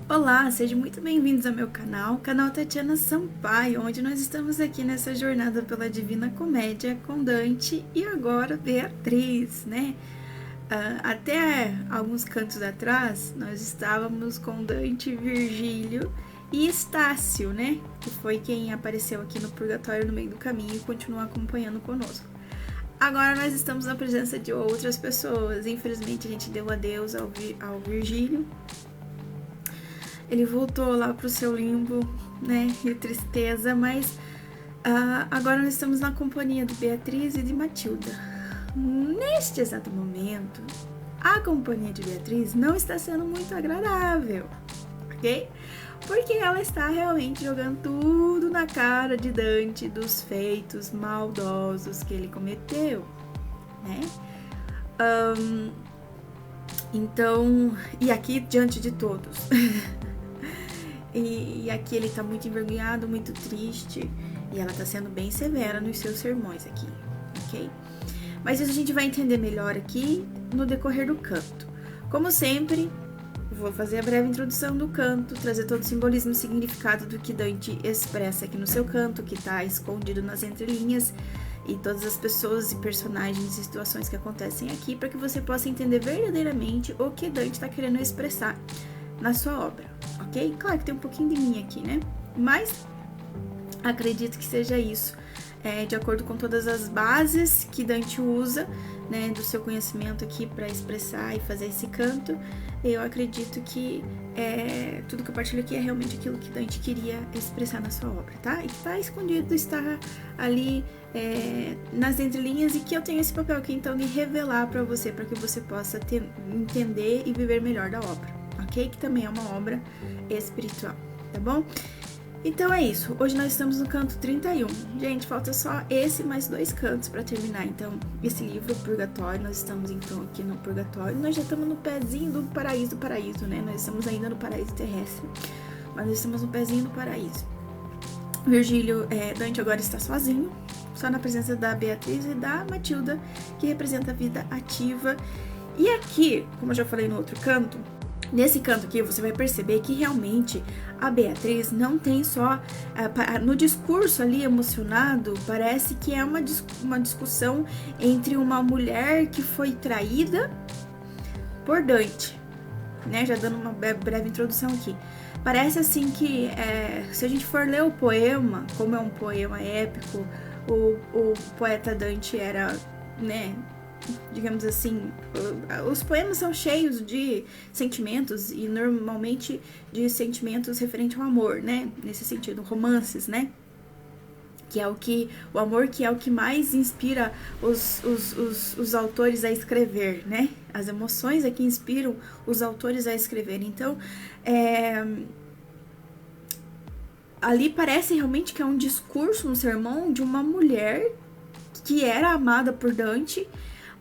Olá, sejam muito bem-vindos ao meu canal Tatiana Sampaio, onde nós estamos aqui nessa jornada pela Divina Comédia com Dante e agora Beatriz, né? Até alguns cantos atrás, nós estávamos com Dante, Virgílio e Estácio, né? Que foi quem apareceu aqui no Purgatório no meio do caminho e continua acompanhando conosco. Agora nós estamos na presença de outras pessoas. Infelizmente a gente deu adeus ao Virgílio. Ele voltou lá pro seu limbo, né, de tristeza, mas agora nós estamos na companhia de Beatriz e de Matilda. Neste exato momento, a companhia de Beatriz não está sendo muito agradável, ok? Porque ela está realmente jogando tudo na cara de Dante dos feitos maldosos que ele cometeu, né? Então, e aqui diante de todos. E aqui ele tá muito envergonhado, muito triste. E ela tá sendo bem severa nos seus sermões aqui, ok? Mas isso a gente vai entender melhor aqui no decorrer do canto. Como sempre, vou fazer a breve introdução do canto, trazer todo o simbolismo e significado do que Dante expressa aqui no seu canto, que tá escondido nas entrelinhas, e todas as pessoas e personagens e situações que acontecem aqui, para que você possa entender verdadeiramente o que Dante tá querendo expressar na sua obra, ok? Claro que tem um pouquinho de mim aqui, né? Mas acredito que seja isso, de acordo com todas as bases que Dante usa, né, do seu conhecimento aqui para expressar e fazer esse canto. Eu acredito que tudo que eu partilho aqui é realmente aquilo que Dante queria expressar na sua obra, tá? E que está escondido, está ali nas entrelinhas, e que eu tenho esse papel aqui então de revelar para você, para que você possa entender e viver melhor da obra. Ok? Que também é uma obra espiritual, tá bom? Então é isso, hoje nós estamos no canto 31. Gente, falta só esse mais 2 cantos para terminar, então, esse livro, Purgatório. Nós estamos então aqui no Purgatório, nós já estamos no pezinho do paraíso, né? Nós estamos ainda no paraíso terrestre, mas nós estamos no pezinho do paraíso. Virgílio, Dante agora está sozinho, só na presença da Beatriz e da Matilda, que representa a vida ativa. E aqui, como eu já falei no outro canto, nesse canto aqui você vai perceber que realmente a Beatriz não tem só, no discurso ali emocionado, parece que é uma discussão entre uma mulher que foi traída por Dante, né? Já dando uma breve introdução aqui. Parece assim que, se a gente for ler o poema, como é um poema épico, o poeta Dante era, né, digamos assim, os poemas são cheios de sentimentos, e normalmente de sentimentos referentes ao amor, né? Nesse sentido, romances, né? Que é o amor que é o que mais inspira os autores a escrever, né? As emoções é que inspiram os autores a escrever. Então, ali parece realmente que é um discurso, um sermão de uma mulher que era amada por Dante,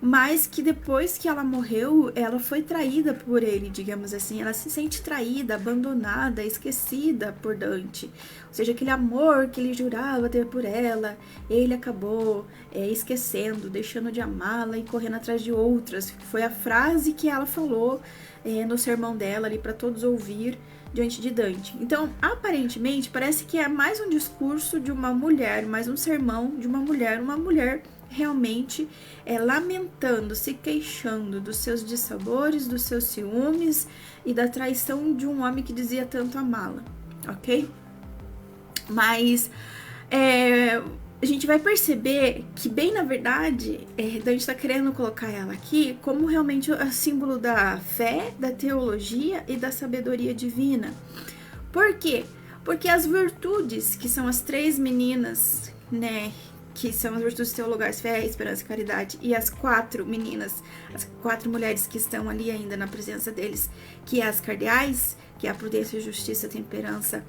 mas que depois que ela morreu, ela foi traída por ele, digamos assim. Ela se sente traída, abandonada, esquecida por Dante. Ou seja, aquele amor que ele jurava ter por ela, ele acabou esquecendo, deixando de amá-la e correndo atrás de outras. Foi a frase que ela falou no sermão dela ali para todos ouvir diante de Dante. Então, aparentemente, parece que é mais um discurso de uma mulher, mais um sermão de uma mulher realmente lamentando, se queixando dos seus dissabores, dos seus ciúmes e da traição de um homem que dizia tanto amá-la, ok? Mas a gente vai perceber que, bem na verdade, Dante está querendo colocar ela aqui como realmente o símbolo da fé, da teologia e da sabedoria divina. Por quê? Porque as virtudes, que são as 3 meninas, né, que são as virtudes teologais, fé, esperança e caridade, e as 4 meninas, as 4 mulheres que estão ali ainda na presença deles, que é as cardeais, que é a prudência, justiça, temperança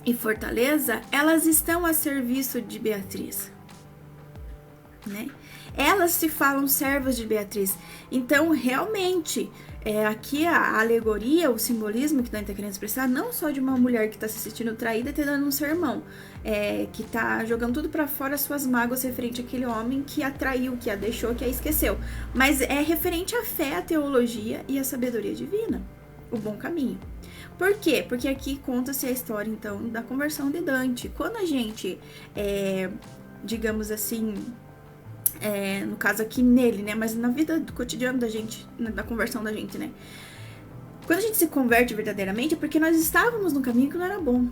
e fortaleza, elas estão a serviço de Beatriz, né? Elas se falam servas de Beatriz. Então, realmente, aqui a alegoria, o simbolismo que Dante está querendo expressar, não só de uma mulher que está se sentindo traída e tá dando um sermão, que tá jogando tudo para fora, suas mágoas referente àquele homem que a traiu, que a deixou, que a esqueceu, mas é referente à fé, à teologia e à sabedoria divina, o bom caminho. Por quê? Porque aqui conta-se a história, então, da conversão de Dante. Quando a gente, digamos assim, no caso aqui nele, né? Mas na vida do cotidiano da gente, da conversão da gente, né? Quando a gente se converte verdadeiramente é porque nós estávamos num caminho que não era bom.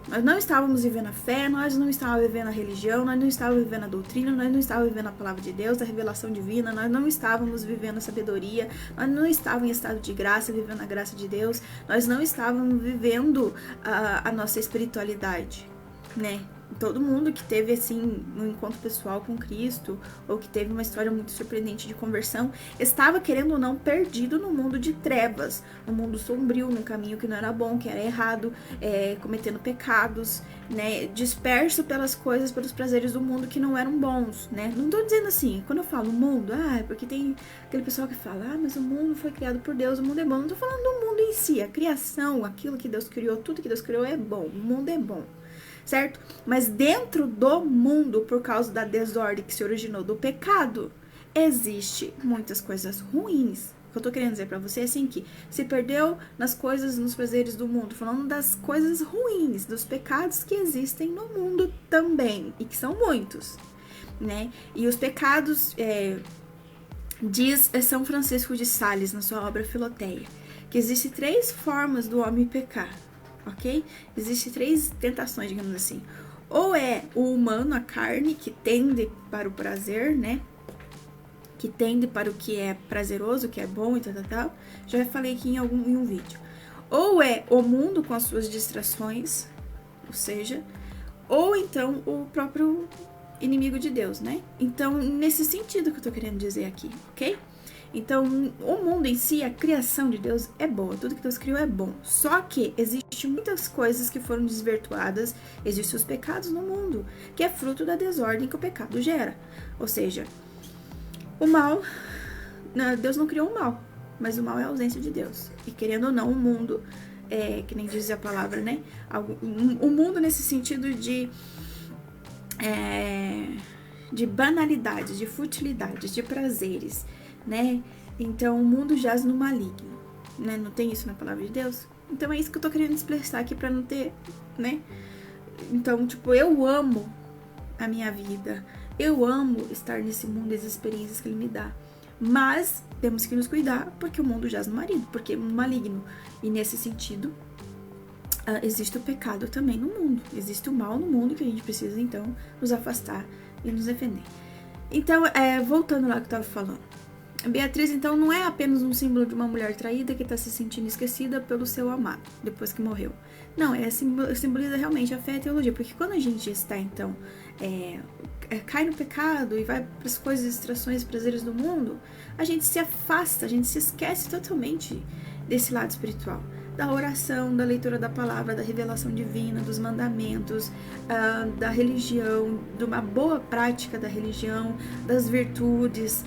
Nós não estávamos vivendo a fé, nós não estávamos vivendo a religião, nós não estávamos vivendo a doutrina, nós não estávamos vivendo a palavra de Deus, a revelação divina, nós não estávamos vivendo a sabedoria, nós não estávamos em estado de graça, vivendo a graça de Deus, nós não estávamos vivendo a nossa espiritualidade, né? Todo mundo que teve, assim, um encontro pessoal com Cristo, ou que teve uma história muito surpreendente de conversão, estava, querendo ou não, perdido no mundo de trevas, no mundo sombrio, num caminho que não era bom, que era errado, cometendo pecados, né, disperso pelas coisas, pelos prazeres do mundo que não eram bons, né. Não tô dizendo assim, quando eu falo mundo, é porque tem aquele pessoal que fala, mas o mundo foi criado por Deus, o mundo é bom. Não tô falando do mundo em si, a criação, aquilo que Deus criou, tudo que Deus criou é bom, o mundo é bom. Certo? Mas dentro do mundo, por causa da desordem que se originou do pecado, existe muitas coisas ruins. O que eu tô querendo dizer pra você é assim que se perdeu nas coisas, nos prazeres do mundo, falando das coisas ruins, dos pecados que existem no mundo também, e que são muitos, né? E os pecados, diz São Francisco de Sales, na sua obra Filoteia, que existem 3 formas do homem pecar. Ok? Existem 3 tentações, digamos assim. Ou é o humano, a carne, que tende para o prazer, né? Que tende para o que é prazeroso, que é bom e tal. Já falei aqui em um vídeo. Ou é o mundo com as suas distrações, ou seja, ou então o próprio inimigo de Deus, né? Então, nesse sentido que eu tô querendo dizer aqui, ok? Então, o mundo em si, a criação de Deus é boa, tudo que Deus criou é bom. Só que existem muitas coisas que foram desvirtuadas, existem os pecados no mundo, que é fruto da desordem que o pecado gera. Ou seja, o mal, Deus não criou o mal, mas o mal é a ausência de Deus. E querendo ou não, o mundo, que nem diz a palavra, né? O mundo nesse sentido de banalidades, de futilidades, de prazeres, né? Então o mundo jaz no maligno, né? Não tem isso na palavra de Deus? Então é isso que eu tô querendo expressar aqui pra não ter, né? Então, tipo, eu amo a minha vida, eu amo estar nesse mundo e as experiências que ele me dá, mas temos que nos cuidar porque o mundo jaz no maligno, e nesse sentido existe o pecado também no mundo, existe o mal no mundo que a gente precisa então nos afastar e nos defender. Então, voltando lá que eu tava falando, Beatriz, então, não é apenas um símbolo de uma mulher traída que está se sentindo esquecida pelo seu amado, depois que morreu. Não, simboliza realmente a fé e a teologia, porque quando a gente está, então, cai no pecado e vai para as coisas, distrações e prazeres do mundo, a gente se afasta, a gente se esquece totalmente desse lado espiritual, da oração, da leitura da palavra, da revelação divina, dos mandamentos, da religião, de uma boa prática da religião, das virtudes,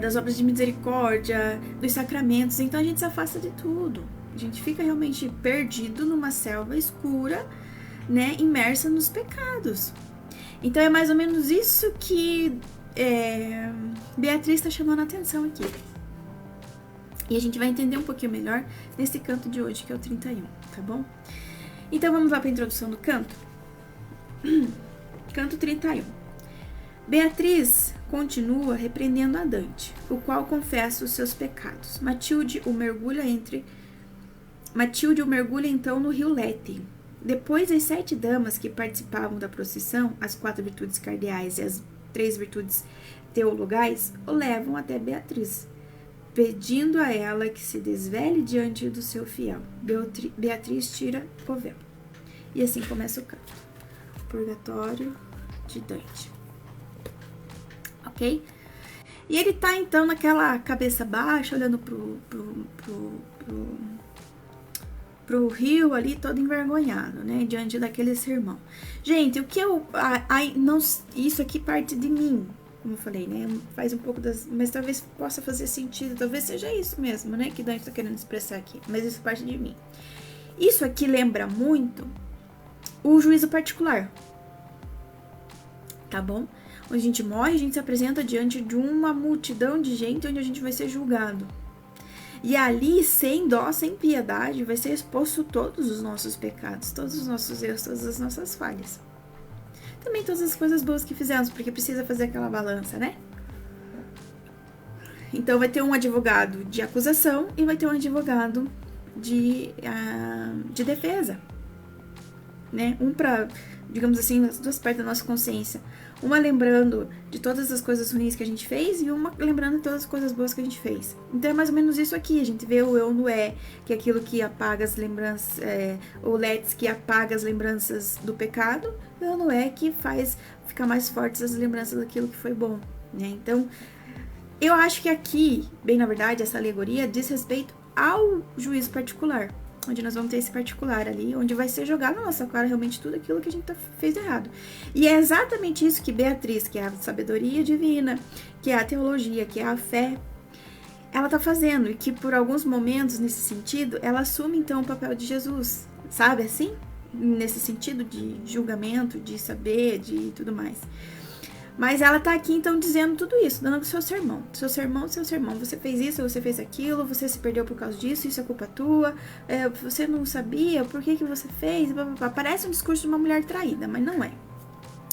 das obras de misericórdia, dos sacramentos. Então a gente se afasta de tudo. A gente fica realmente perdido numa selva escura, né, imersa nos pecados. Então é mais ou menos isso que Beatriz está chamando a atenção aqui. E a gente vai entender um pouquinho melhor nesse canto de hoje, que é o 31, tá bom? Então vamos lá para a introdução do canto. Canto 31. Beatriz continua repreendendo a Dante, o qual confessa os seus pecados. Matilde o mergulha então no rio Lete. Depois, as 7 damas que participavam da procissão, as 4 virtudes cardeais e as 3 virtudes teologais, o levam até Beatriz, pedindo a ela que se desvele diante do seu fiel. Beatriz tira o véu. E assim começa o canto. Purgatório de Dante. Ok? E ele tá, então, naquela cabeça baixa, olhando pro rio ali todo envergonhado, né, diante daquele sermão. Gente, o que não, isso aqui parte de mim, como eu falei, né, faz um pouco mas talvez possa fazer sentido, talvez seja isso mesmo, né, que Dante tá querendo expressar aqui, mas isso parte de mim. Isso aqui lembra muito o juízo particular, tá bom? Onde a gente morre, a gente se apresenta diante de uma multidão de gente onde a gente vai ser julgado. E ali, sem dó, sem piedade, vai ser exposto todos os nossos pecados, todos os nossos erros, todas as nossas falhas. Também todas as coisas boas que fizemos, porque precisa fazer aquela balança, né? Então vai ter um advogado de acusação e vai ter um advogado de defesa, né? Um para, digamos assim, as duas partes da nossa consciência. Uma lembrando de todas as coisas ruins que a gente fez e uma lembrando de todas as coisas boas que a gente fez. Então é mais ou menos isso aqui. A gente vê o eu no é, que é aquilo que apaga as lembranças, o let's que apaga as lembranças do pecado, e o eu no é que faz ficar mais fortes as lembranças daquilo que foi bom, né? Então, eu acho que aqui, bem na verdade, essa alegoria diz respeito ao juízo particular, onde nós vamos ter esse particular ali, onde vai ser jogado na nossa cara realmente tudo aquilo que a gente fez errado. E é exatamente isso que Beatriz, que é a sabedoria divina, que é a teologia, que é a fé, ela tá fazendo, e que por alguns momentos, nesse sentido, ela assume então o papel de Jesus, sabe assim? Nesse sentido de julgamento, de saber, de tudo mais. Mas ela tá aqui, então, dizendo tudo isso, dando o seu sermão. Seu sermão. Você fez isso, você fez aquilo, você se perdeu por causa disso, isso é culpa tua, você não sabia, por que você fez? Parece um discurso de uma mulher traída, mas não é.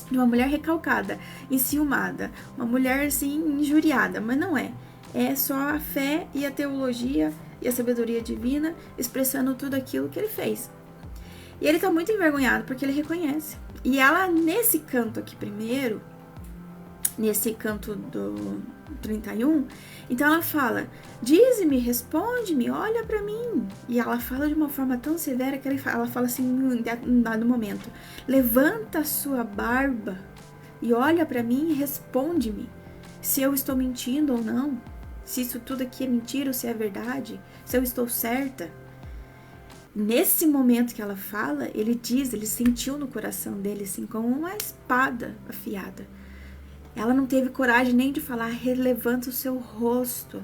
De uma mulher recalcada, enciumada, uma mulher, assim, injuriada, mas não é. É só a fé e a teologia e a sabedoria divina expressando tudo aquilo que ele fez. E ele tá muito envergonhado, porque ele reconhece. E ela, nesse canto aqui primeiro, nesse canto do 31, então ela fala, dize-me, responde-me, olha pra mim. E ela fala de uma forma tão severa que ela fala assim, em dado momento, levanta a sua barba e olha pra mim e responde-me se eu estou mentindo ou não, se isso tudo aqui é mentira ou se é verdade, se eu estou certa. Nesse momento que ela fala, ele sentiu no coração dele assim, como uma espada afiada. Ela não teve coragem nem de falar, levanta o seu rosto.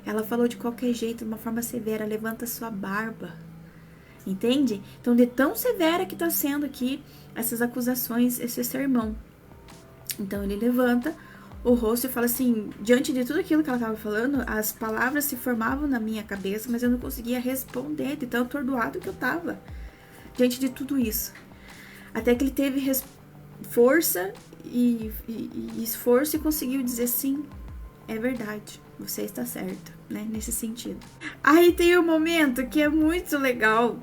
Ela falou de qualquer jeito, de uma forma severa, levanta a sua barba. Entende? Então, de tão severa que está sendo aqui essas acusações, esse sermão. Então, ele levanta o rosto e fala assim, diante de tudo aquilo que ela estava falando, as palavras se formavam na minha cabeça, mas eu não conseguia responder de tão atordoado que eu estava diante de tudo isso. Até que ele teve força e esforço e conseguiu dizer sim, é verdade, você está certo, né, nesse sentido. Aí tem um momento que é muito legal,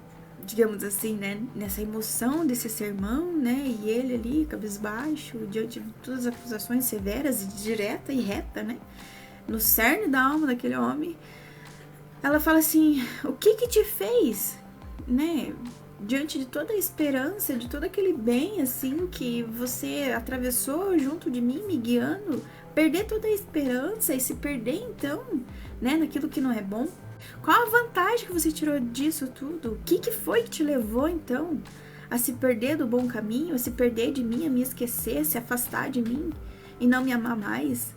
digamos assim, né, nessa emoção desse sermão, né, e ele ali, cabisbaixo, diante de todas as acusações severas e direta e reta, né, no cerne da alma daquele homem, ela fala assim, o que te fez, né, diante de toda a esperança, de todo aquele bem, assim, que você atravessou junto de mim, me guiando, perder toda a esperança e se perder, então, né, naquilo que não é bom? Qual a vantagem que você tirou disso tudo? O que foi que te levou, então, a se perder do bom caminho, a se perder de mim, a me esquecer, a se afastar de mim e não me amar mais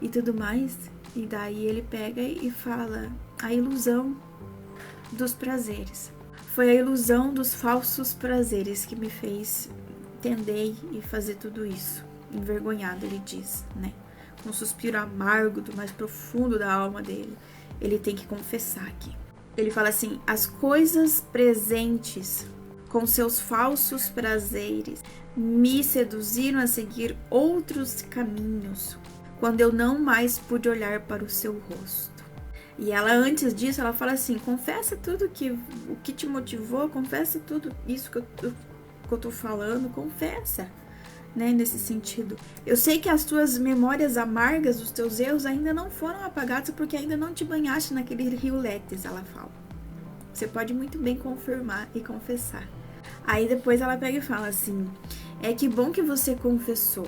e tudo mais? E daí ele pega e fala a ilusão dos prazeres. Foi a ilusão dos falsos prazeres que me fez entender e fazer tudo isso. Envergonhado, ele diz, né? Com um suspiro amargo do mais profundo da alma dele. Ele tem que confessar aqui. Ele fala assim, as coisas presentes com seus falsos prazeres me seduziram a seguir outros caminhos, quando eu não mais pude olhar para o seu rosto. E ela, antes disso, ela fala assim, confessa tudo o que te motivou, confessa tudo isso que eu tô falando, confessa, né, nesse sentido. Eu sei que as tuas memórias amargas, os teus erros ainda não foram apagados porque ainda não te banhaste naquele rio Letes, ela fala. Você pode muito bem confirmar e confessar. Aí depois ela pega e fala assim, é que bom que você confessou.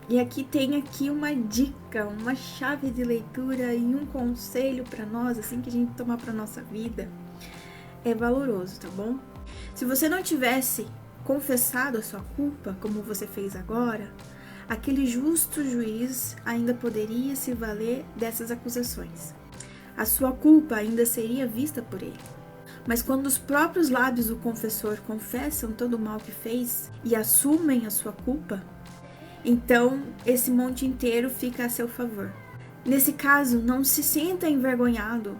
E aqui tem uma dica, uma chave de leitura e um conselho para nós, assim, que a gente tomar para nossa vida. é valoroso, tá bom? Se você não tivesse confessado a sua culpa, como você fez agora, aquele justo juiz ainda poderia se valer dessas acusações. A sua culpa ainda seria vista por ele. Mas quando os próprios lábios do confessor confessam todo o mal que fez e assumem a sua culpa, então esse monte inteiro fica a seu favor. Nesse caso, não se sinta envergonhado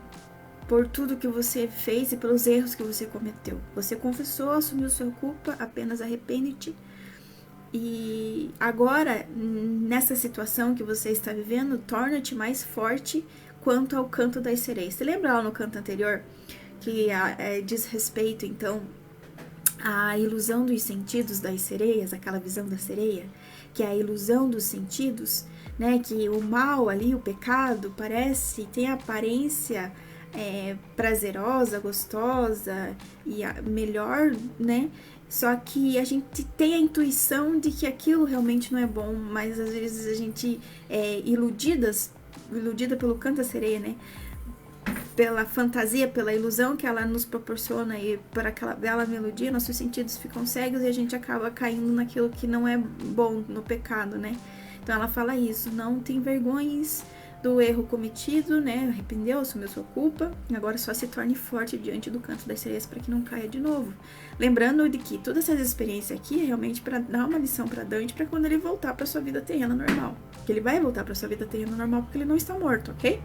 por tudo que você fez e pelos erros que você cometeu. Você confessou, assumiu sua culpa, apenas arrepende-te. E agora, nessa situação que você está vivendo, torna-te mais forte quanto ao canto das sereias. Você lembra lá no canto anterior que diz respeito, então, à ilusão dos sentidos das sereias, aquela visão da sereia, que é a ilusão dos sentidos, né? Que o mal ali, o pecado, tem a aparência prazerosa, gostosa e melhor, né? Só que a gente tem a intuição de que aquilo realmente não é bom, mas às vezes a gente é iludida pelo canto da sereia, né? Pela fantasia, pela ilusão que ela nos proporciona e por aquela bela melodia, nossos sentidos ficam cegos e a gente acaba caindo naquilo que não é bom, no pecado, né? Então ela fala isso, não te envergonhes do erro cometido, né? Arrependeu, assumiu sua culpa, agora só se torne forte diante do canto das sereias para que não caia de novo. Lembrando de que todas essas experiências aqui é realmente para dar uma lição para Dante para quando ele voltar para sua vida terrena normal. Que ele vai voltar para sua vida terrena normal porque ele não está morto, ok?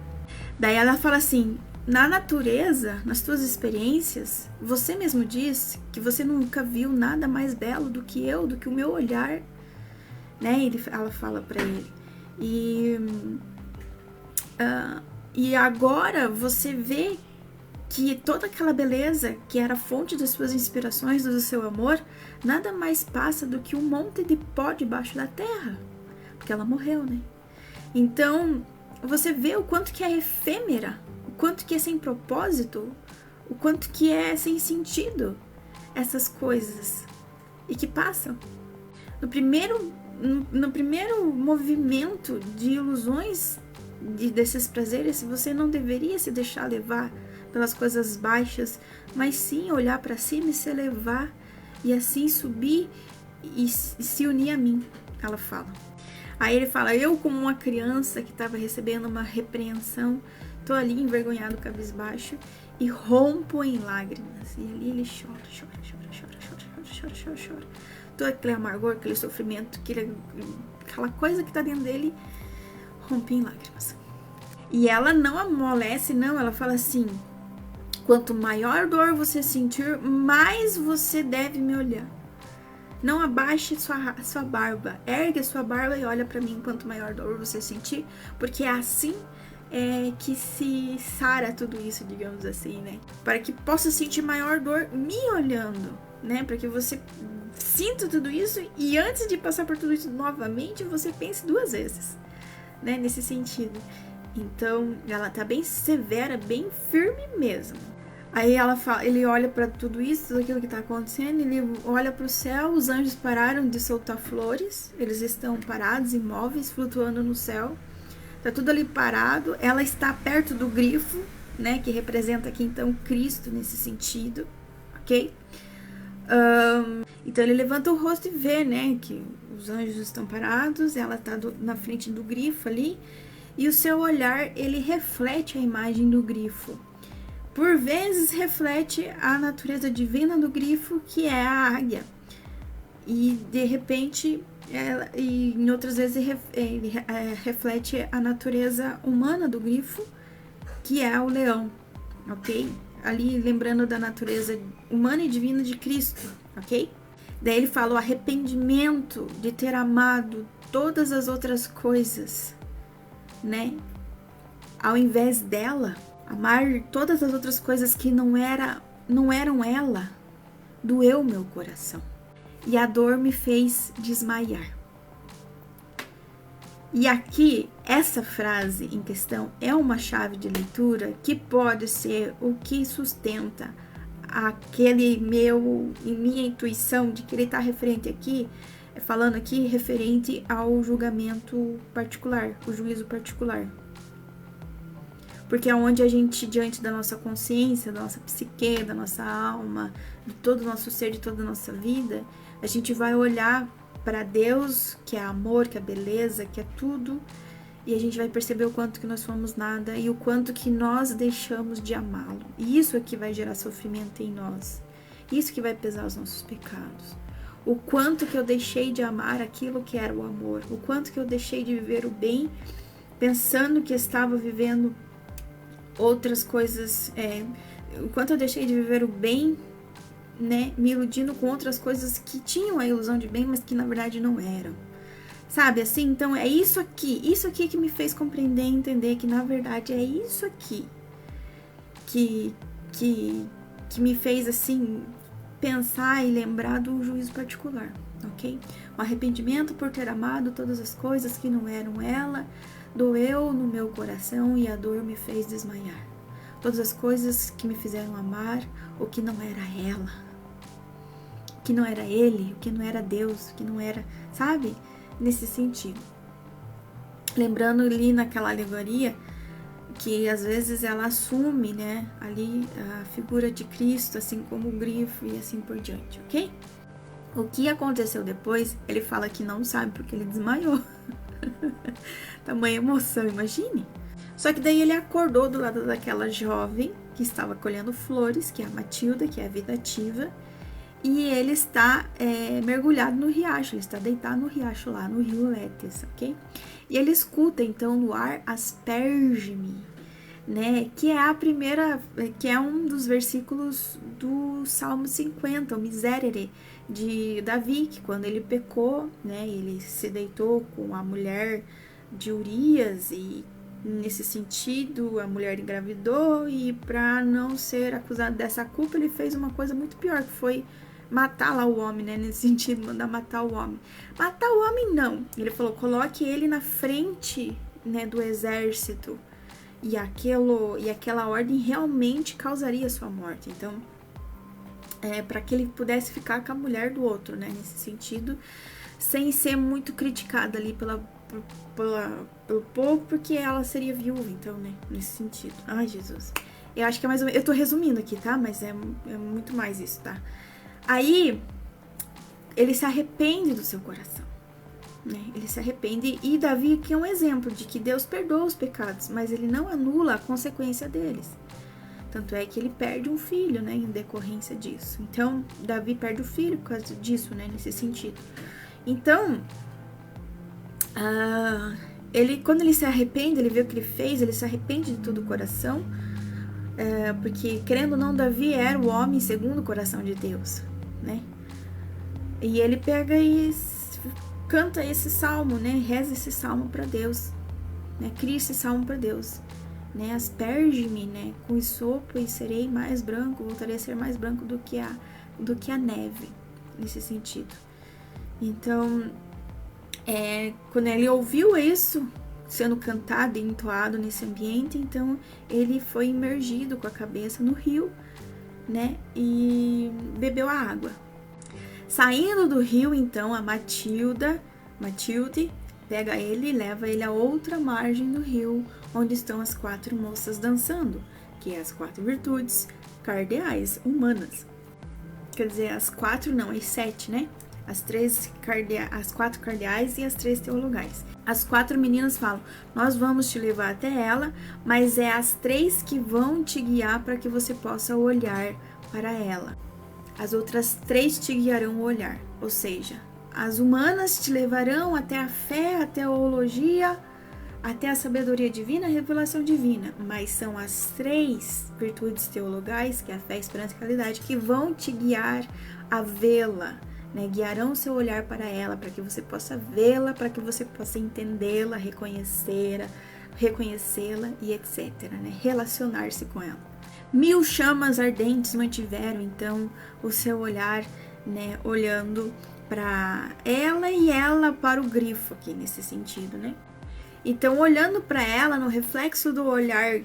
Daí ela fala assim: na natureza, nas tuas experiências, você mesmo diz que você nunca viu nada mais belo do que eu, do que o meu olhar, né? Ela fala para ele. E agora você vê que toda aquela beleza que era fonte das suas inspirações, do seu amor, nada mais passa do que um monte de pó debaixo da terra, porque ela morreu, né? Então, você vê o quanto que é efêmera, o quanto que é sem propósito, o quanto que é sem sentido essas coisas e que passam. No primeiro movimento de ilusões desses prazeres, você não deveria se deixar levar pelas coisas baixas, mas sim olhar para cima e se elevar e assim subir e se unir a mim, ela fala. Aí ele fala: eu, como uma criança que estava recebendo uma repreensão, tô ali envergonhado, cabisbaixo, e rompo em lágrimas. E ali ele chora. Todo aquele amargor, aquele sofrimento, aquela coisa que tá dentro dele, rompe em lágrimas. E ela não amolece, não, ela fala assim: quanto maior dor você sentir, mais você deve me olhar. Não abaixe sua barba, ergue a sua barba e olha para mim quanto maior dor você sentir, porque é assim que se sara tudo isso, digamos assim, né? Para que possa sentir maior dor me olhando, né? Para que você sinta tudo isso e antes de passar por tudo isso novamente, você pense duas vezes, né? Nesse sentido. Então, ela tá bem severa, bem firme mesmo. Aí ele olha para tudo isso, tudo aquilo que tá acontecendo, ele olha para o céu, os anjos pararam de soltar flores, eles estão parados, imóveis, flutuando no céu. Tá tudo ali parado, ela está perto do grifo, né, que representa aqui então Cristo nesse sentido, ok? Então ele levanta o rosto e vê, né, que os anjos estão parados, ela tá na frente do grifo ali, e o seu olhar, ele reflete a imagem do grifo. Por vezes reflete a natureza divina do grifo, que é a águia. E de repente, e em outras vezes ele reflete a natureza humana do grifo, que é o leão, ok? Ali lembrando da natureza humana e divina de Cristo, ok? Daí ele fala o arrependimento de ter amado todas as outras coisas, né? Ao invés dela, amar todas as outras coisas que não eram ela, doeu meu coração. E a dor me fez desmaiar. E aqui, essa frase em questão é uma chave de leitura que pode ser o que sustenta minha intuição de que ele está referente aqui, falando aqui referente ao julgamento particular, o juízo particular. porque é onde a gente, diante da nossa consciência, da nossa psique, da nossa alma, de todo o nosso ser, de toda a nossa vida, a gente vai olhar para Deus, que é amor, que é beleza, que é tudo, e a gente vai perceber o quanto que nós fomos nada e o quanto que nós deixamos de amá-lo. E isso é que vai gerar sofrimento em nós. Isso que vai pesar os nossos pecados. O quanto que eu deixei de amar aquilo que era o amor. O quanto que eu deixei de viver o bem, pensando que estava vivendo outras coisas. O quanto eu deixei de viver o bem, né, me iludindo com outras coisas que tinham a ilusão de bem, mas que na verdade não eram. Sabe, assim, então é isso aqui que me fez compreender e entender que na verdade é isso aqui que me fez, assim, pensar e lembrar do juízo particular, ok? O arrependimento por ter amado todas as coisas que não eram ela, doeu no meu coração e a dor me fez desmaiar. Todas as coisas que me fizeram amar o que não era ela, o que não era ele, o que não era Deus, o que não era, sabe? Nesse sentido. Lembrando ali naquela alegoria que às vezes ela assume, né, ali a figura de Cristo, assim como o grifo e assim por diante, ok? O que aconteceu depois, ele fala que não sabe porque ele desmaiou. Tamanha emoção, imagine. Só que daí ele acordou do lado daquela jovem que estava colhendo flores, que é a Matilda, que é a vida ativa, e ele está mergulhado no riacho, ele está deitado no riacho lá, no rio Létis, ok? E ele escuta então no ar asperge-me, né? Que é a primeira, que é um dos versículos do Salmo 50, o Miserere, de Davi, que quando ele pecou, né? Ele se deitou com a mulher de Urias e nesse sentido a mulher engravidou e para não ser acusado dessa culpa ele fez uma coisa muito pior, que foi matar lá o homem, né? Nesse sentido, mandar matar o homem. Matar o homem, não. Ele falou, coloque ele na frente, né, do exército. E aquela ordem realmente causaria sua morte. Então, para que ele pudesse ficar com a mulher do outro, né? Nesse sentido, sem ser muito criticada ali pelo povo, porque ela seria viúva, então, né? Nesse sentido. Ai, Jesus. Eu acho que é mais ou menos... Eu tô resumindo aqui, tá? Mas é muito mais isso, tá? Aí, ele se arrepende do seu coração, né? Ele se arrepende, e Davi aqui é um exemplo de que Deus perdoa os pecados, mas ele não anula a consequência deles. Tanto é que ele perde um filho, né, em decorrência disso. Então, Davi perde o filho por causa disso, né, nesse sentido. Então, quando ele se arrepende, ele vê o que ele fez, ele se arrepende de todo o coração, porque, querendo ou não, Davi era o homem segundo o coração de Deus, né? E ele pega e canta esse salmo, né? Reza esse salmo para Deus, né? Cria esse salmo para Deus, né? Asperge-me, né? Com esopo e serei mais branco, voltarei a ser mais branco do que a neve, nesse sentido. Então, quando ele ouviu isso sendo cantado e entoado nesse ambiente, então ele foi imergido com a cabeça no rio, né? E bebeu a água. Saindo do rio, então, a Matilde pega ele e leva ele a outra margem do rio, onde estão as 4 moças dançando, que é as 4 virtudes cardeais humanas. Quer dizer, as 4 não, as 7, né? As 4 cardeais e as 3 teologais. As 4 meninas falam, nós vamos te levar até ela, mas é as 3 que vão te guiar para que você possa olhar para ela. As outras 3 te guiarão o olhar, ou seja, as humanas te levarão até a fé, a teologia, até a sabedoria divina, a revelação divina, mas são as 3 virtudes teologais, que é a fé, a esperança e a caridade, que vão te guiar a vê-la, né? Guiarão o seu olhar para ela, para que você possa vê-la, para que você possa entendê-la, reconhecê-la e etc, né? Relacionar-se com ela. 1000 chamas ardentes mantiveram, então, o seu olhar, né? Olhando para ela e ela para o grifo aqui, nesse sentido, né? Então, olhando para ela, no reflexo do olhar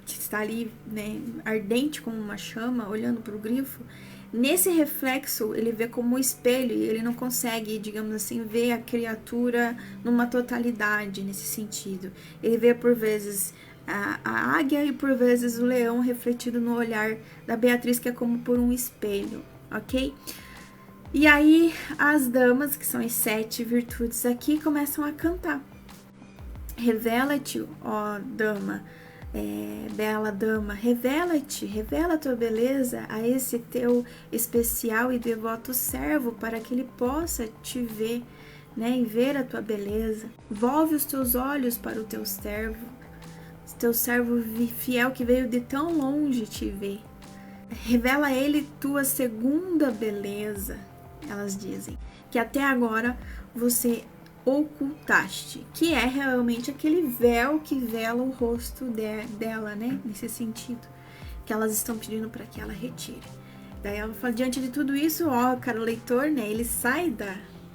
que está ali, né, ardente como uma chama, olhando para o grifo, nesse reflexo ele vê como um espelho e ele não consegue, digamos assim, ver a criatura numa totalidade nesse sentido. Ele vê por vezes a águia e por vezes o leão refletido no olhar da Beatriz, que é como por um espelho, ok? E aí as damas, que são as 7 virtudes aqui, começam a cantar. Revela-te, ó dama, bela dama, revela-te, revela a tua beleza a esse teu especial e devoto servo, para que ele possa te ver, né, e ver a tua beleza. Volve os teus olhos para o teu servo fiel que veio de tão longe te ver. Revela a ele tua segunda beleza, elas dizem, que até agora você ocultaste, que é realmente aquele véu que vela o rosto dela, né? Nesse sentido, que elas estão pedindo para que ela retire. Daí ela fala, diante de tudo isso, ó, cara, o leitor, né? Ele sai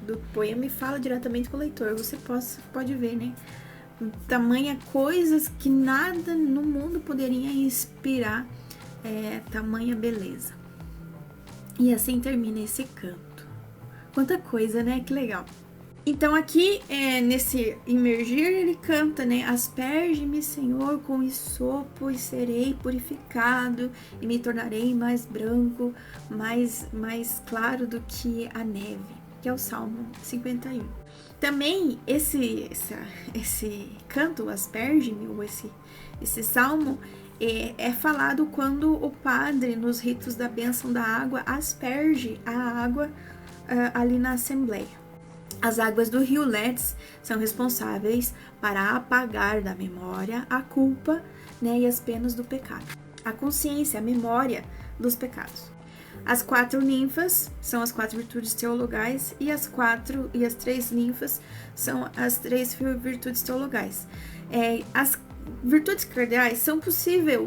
do poema e fala diretamente com o leitor. Você pode ver, né? Tamanha coisas que nada no mundo poderia inspirar tamanha beleza. E assim termina esse canto. Quanta coisa, né? Que legal. Então aqui, nesse imergir, ele canta, né? Asperge-me, Senhor, com esopo e serei purificado e me tornarei mais branco, mais claro do que a neve, que é o Salmo 51. Também esse canto, asperge-me, ou esse salmo, é falado quando o padre, nos ritos da bênção da água, asperge a água ali na Assembleia. As águas do rio Letes são responsáveis para apagar da memória a culpa, né, e as penas do pecado. A consciência, a memória dos pecados. As 4 ninfas são as 4 virtudes teologais e as 3 ninfas são as 3 virtudes teologais. As virtudes cardeais são possível,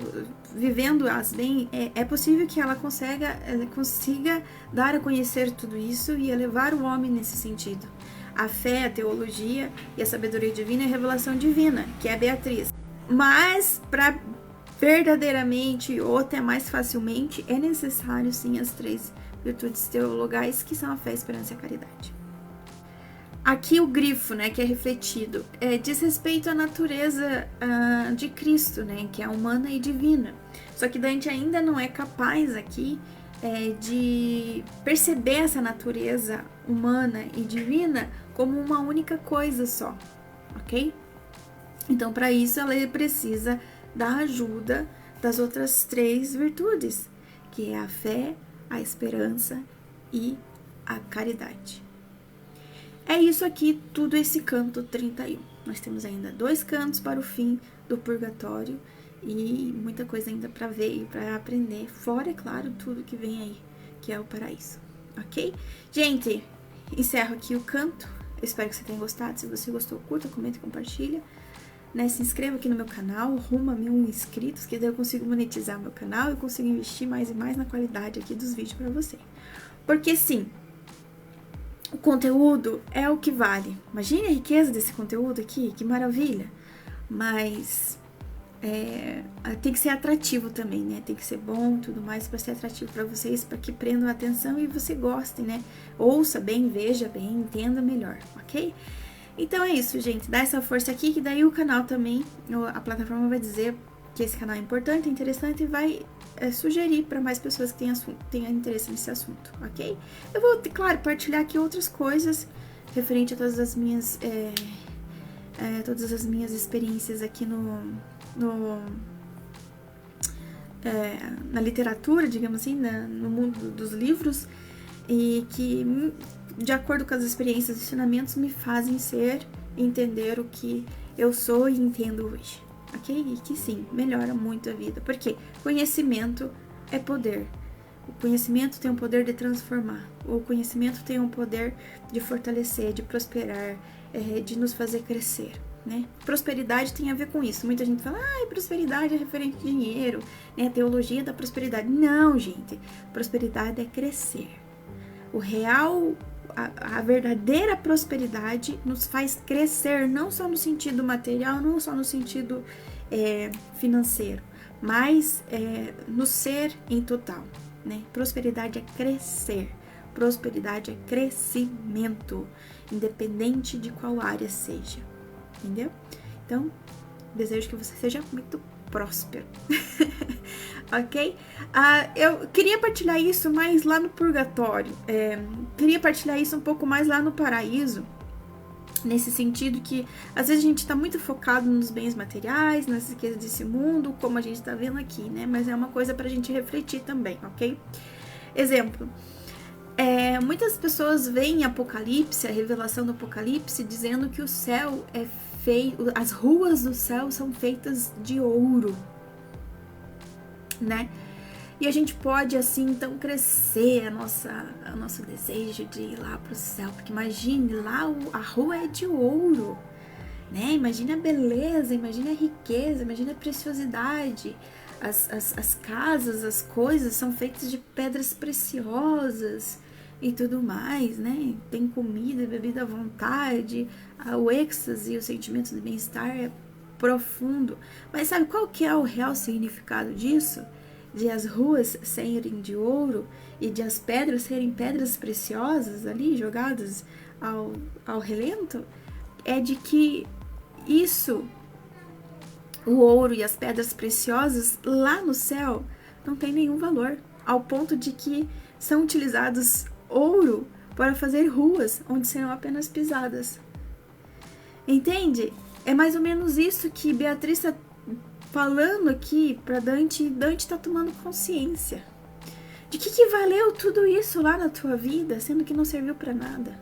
vivendo-as bem, é possível que ela consiga dar a conhecer tudo isso e elevar o homem nesse sentido. A fé, a teologia e a sabedoria divina é a revelação divina, que é a Beatriz. Mas, para verdadeiramente ou até mais facilmente, é necessário sim as 3 virtudes teologais, que são a fé, a esperança e a caridade. Aqui o grifo, né, que é refletido, diz respeito à natureza de Cristo, né, que é humana e divina. Só que Dante ainda não é capaz aqui de perceber essa natureza humana e divina como uma única coisa só, ok? Então, para isso, ela precisa da ajuda das outras 3 virtudes, que é a fé, a esperança e a caridade. É isso aqui, tudo esse canto 31. Nós temos ainda 2 cantos para o fim do purgatório e muita coisa ainda para ver e para aprender, fora, é claro, tudo que vem aí, que é o paraíso, ok? Gente, encerro aqui o canto. Eu espero que você tenha gostado. Se você gostou, curta, comenta e compartilha. Né, se inscreva aqui no meu canal, rumo a 1000 inscritos, que daí eu consigo monetizar meu canal e consigo investir mais e mais na qualidade aqui dos vídeos para você. Porque sim, o conteúdo é o que vale. Imagine a riqueza desse conteúdo aqui, que maravilha. Mas tem que ser atrativo também, né? Tem que ser bom, tudo mais, para ser atrativo para vocês, para que prendam a atenção e você goste, né? Ouça bem, veja bem, entenda melhor, ok? Então é isso, gente. Dá essa força aqui, que daí o canal também, a plataforma vai dizer que esse canal é importante, interessante e vai sugerir para mais pessoas que tenham interesse nesse assunto, ok? Eu vou, claro, partilhar aqui outras coisas referente a todas as minhas experiências aqui na literatura, digamos assim, no mundo dos livros, e que, de acordo com as experiências e ensinamentos, me fazem entender o que eu sou e entendo hoje, ok? E que sim, melhora muito a vida, porque conhecimento é poder. O conhecimento tem o poder de transformar, o conhecimento tem o poder de fortalecer, de prosperar, de nos fazer crescer, né? Prosperidade tem a ver com isso. Muita gente fala, prosperidade é referente a dinheiro, né? A teologia da prosperidade. Não, gente, prosperidade é crescer. O real, a verdadeira prosperidade nos faz crescer, não só no sentido material, não só no sentido financeiro, mas no ser em total, né? Prosperidade é crescer, prosperidade é crescimento, independente de qual área seja, entendeu? Então, Desejo que você seja muito próspero. Ok? Eu queria partilhar isso mais lá no purgatório. Queria partilhar isso um pouco mais lá no paraíso. Nesse sentido que, às vezes, a gente está muito focado nos bens materiais, nas riquezas desse mundo, como a gente está vendo aqui, né? Mas é uma coisa pra gente refletir também, ok? Exemplo. Muitas pessoas veem Apocalipse, a revelação do Apocalipse, dizendo que o céu é feito, as ruas do céu são feitas de ouro, né? E a gente pode, assim, então, crescer o nosso desejo de ir lá pro céu. Porque imagine, lá a rua é de ouro, né? Imagina a beleza, imagina a riqueza, imagina a preciosidade. As casas, as coisas são feitas de pedras preciosas e tudo mais, né? Tem comida, bebida à vontade, o êxtase e o sentimento de bem-estar é profundo. Mas sabe qual que é o real significado disso? De as ruas serem de ouro e de as pedras serem pedras preciosas ali jogadas ao relento, é de que isso, o ouro e as pedras preciosas lá no céu não tem nenhum valor, ao ponto de que são utilizados ouro para fazer ruas onde serão apenas pisadas. Entende? É mais ou menos isso que Beatriz está falando aqui para Dante, e Dante está tomando consciência de que valeu tudo isso lá na tua vida, sendo que não serviu para nada.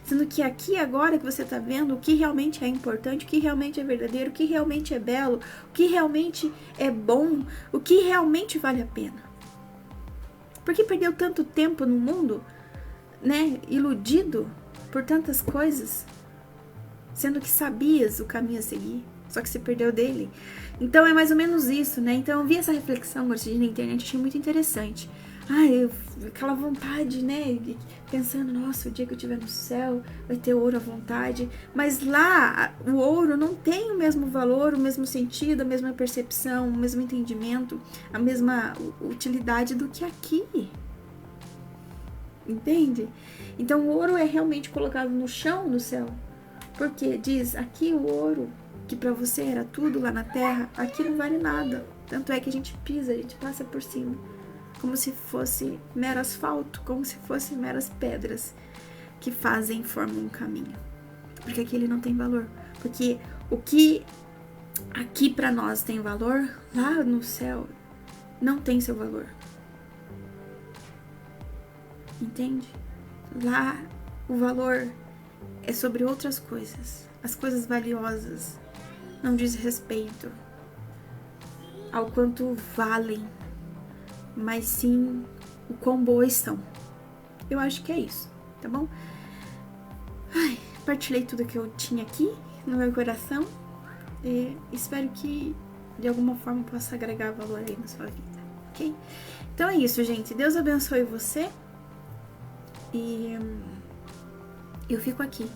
Sendo que aqui agora que você está vendo o que realmente é importante, o que realmente é verdadeiro, o que realmente é belo, o que realmente é bom, o que realmente vale a pena. Porque perdeu tanto tempo no mundo, né, iludido por tantas coisas, sendo que sabias o caminho a seguir, só que se perdeu dele. Então é mais ou menos isso, né? Então eu vi essa reflexão hoje na internet, achei muito interessante. Aquela vontade, né? Pensando, nossa, o dia que eu estiver no céu vai ter ouro à vontade. Mas lá, o ouro não tem o mesmo valor, o mesmo sentido, a mesma percepção, o mesmo entendimento, a mesma utilidade do que aqui. Entende? Então o ouro é realmente colocado no chão no céu. Porque diz, aqui o ouro, que pra você era tudo lá na terra, aqui não vale nada. Tanto é que a gente pisa, a gente passa por cima. Como se fosse mero asfalto, como se fossem meras pedras que formam um caminho. Porque aqui ele não tem valor. Porque o que aqui pra nós tem valor, lá no céu não tem seu valor. Entende? Lá o valor é sobre outras coisas. As coisas valiosas não diz respeito ao quanto valem, mas sim o quão boas são. Eu acho que é isso, tá bom? Partilhei tudo que eu tinha aqui no meu coração e espero que de alguma forma possa agregar valor aí na sua vida, ok? Então é isso, gente. Deus abençoe você e eu fico aqui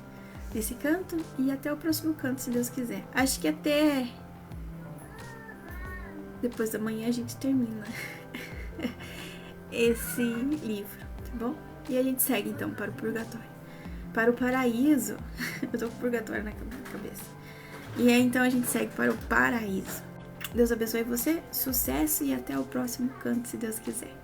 nesse canto e até o próximo canto, se Deus quiser. Acho que até depois da manhã a gente termina esse livro, tá bom? E a gente segue então para o purgatório, para o paraíso. Eu tô com o purgatório na cabeça. E aí então a gente segue para o paraíso. Deus abençoe você, sucesso e até o próximo canto, se Deus quiser.